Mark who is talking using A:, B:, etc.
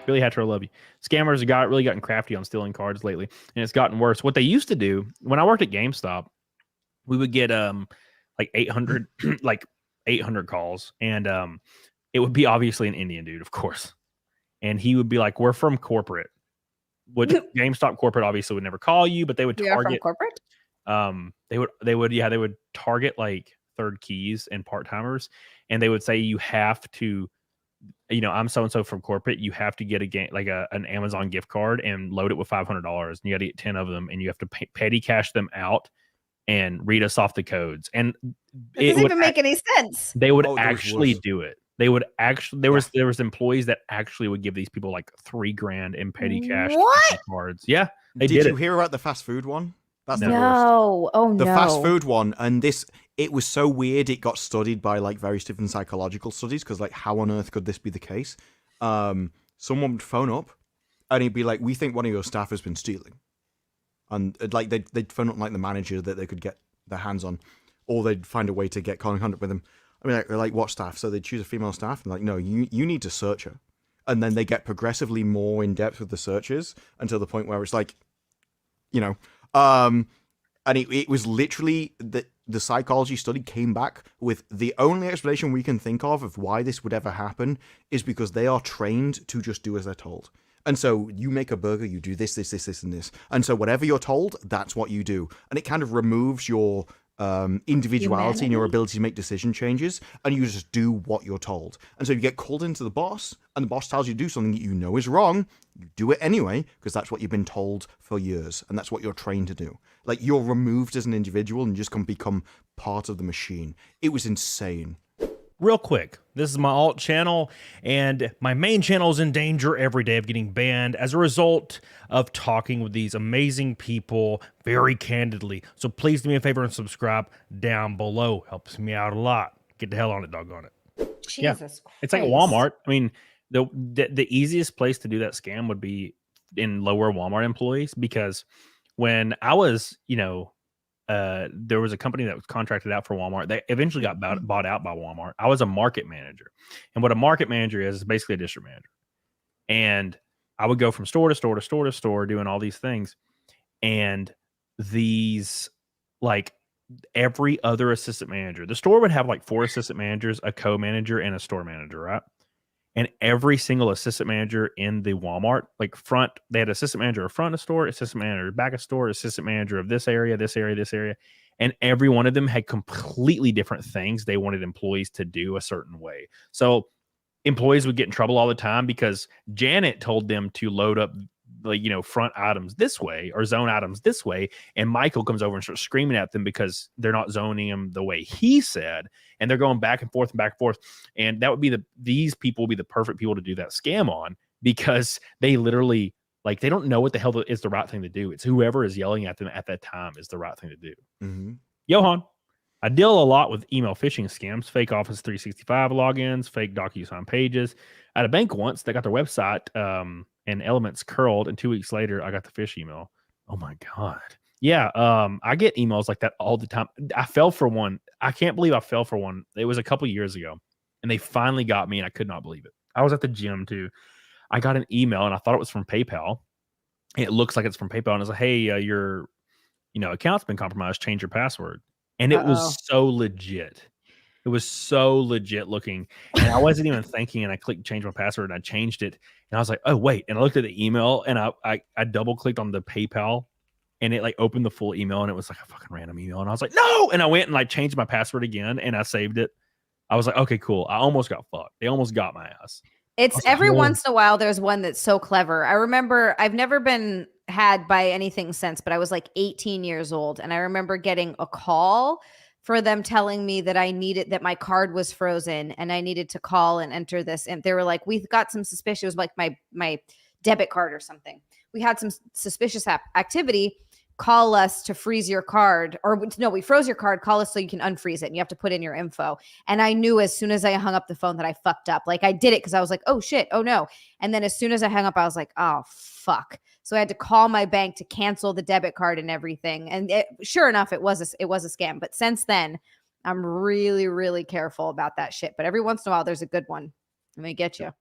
A: Billy Hatcher, I love you. Scammers have really gotten crafty on stealing cards lately, and it's gotten worse. What they used to do when I worked at GameStop, we would get like 800 like 800 calls, and it would be obviously an Indian dude, of course, and he would be like, "We're from corporate," which GameStop corporate obviously would never call you, but they would target
B: from corporate.
A: They would target like third keys and part timers, and they would say you have to, I'm so and so from corporate. You have to get a game like an Amazon gift card and load it with $500, and you got to get 10 of them, and you have to petty cash them out and read us off the codes. And
B: it doesn't even make any sense.
A: They would actually do it. They would actually there was employees that actually would give these people like $3,000 in petty cash cards. Yeah,
C: did you hear about the fast food one? That's the worst.
B: Oh no,
C: the fast food one, and it was so weird. It got studied by like various different psychological studies because like how on earth could this be the case? Someone would phone up, and he'd be like, "We think one of your staff has been stealing," and like they'd phone up like the manager that they could get their hands on, or they'd find a way to get contact with them. I mean, like what staff? So they'd choose a female staff, and like, no, you need to search her, and then they get progressively more in depth with the searches until the point where it's like, and it was literally the psychology study came back with the only explanation we can think of why this would ever happen is because they are trained to just do as they're told. And so you make a burger, you do this, this, this, this, and this. And so whatever you're told, that's what you do. And it kind of removes your individuality and your ability to make decision changes, and you just do what you're told. And so you get called into the boss, and the boss tells you to do something that you know is wrong. You do it anyway because that's what you've been told for years, and that's what you're trained to do. Like, you're removed as an individual and you just can become part of the machine. It was insane.
D: Real quick, this is my alt channel, and my main channel is in danger every day of getting banned as a result of talking with these amazing people very candidly. So please do me a favor and subscribe down below. Helps me out a lot. Get the hell on it, doggone it.
B: Jesus Christ.
A: It's like Walmart. I mean, the easiest place to do that scam would be in lower Walmart employees, because when I was, there was a company that was contracted out for Walmart. They eventually got bought out by Walmart. I was a market manager. And what a market manager is basically a district manager. And I would go from store to store to store to store doing all these things. And these, like, every other assistant manager, the store would have like 4 assistant managers, a co-manager, and a store manager, right? And every single assistant manager in the Walmart, like front, they had assistant manager of front of store, assistant manager back of store, assistant manager of this area, this area, this area. And every one of them had completely different things they wanted employees to do a certain way. So employees would get in trouble all the time because Janet told them to load up, like, front items this way or zone items this way. And Michael comes over and starts screaming at them because they're not zoning them the way he said. And they're going back and forth and back and forth. And that would be these people would be the perfect people to do that scam on, because they literally, like, they don't know what the hell is the right thing to do. It's whoever is yelling at them at that time is the right thing to do.
C: Mm-hmm.
A: Johan, I deal a lot with email phishing scams, fake Office 365 logins, fake DocuSign pages. At a bank once, they got their website and elements curled, and 2 weeks later, I got the phish email. Oh my God. Yeah, I get emails like that all the time. I fell for one. I can't believe I fell for one. It was a couple years ago, and they finally got me, and I could not believe it. I was at the gym too. I got an email, and I thought it was from PayPal. It looks like it's from PayPal, and it's like, hey, your account's been compromised. Change your password. And it was so legit. It was so legit looking. And I wasn't even thinking, and I clicked change my password, and I changed it. And I was like, oh, wait. And I looked at the email, and I double clicked on the PayPal, and it like opened the full email, and it was like a fucking random email. And I was like, no. And I went and like changed my password again, and I saved it. I was like, okay, cool. I almost got fucked. They almost got my ass.
B: It's every once in a while there's one that's so clever. I remember I've never been had by anything since, but I was like 18 years old. And I remember getting a call for them telling me that my card was frozen and I needed to call and enter this. And they were like, we've got some suspicious, it was like my debit card or something. We had some suspicious activity. Call us to freeze your card, or no, we froze your card. Call us so you can unfreeze it. And you have to put in your info. And I knew as soon as I hung up the phone that I fucked up. Like, I did it because I was like, oh shit, oh no. And then as soon as I hung up, I was like, oh fuck. So I had to call my bank to cancel the debit card and everything. And sure enough, it was a scam. But since then, I'm really, really careful about that shit. But every once in a while, there's a good one. Let me get you.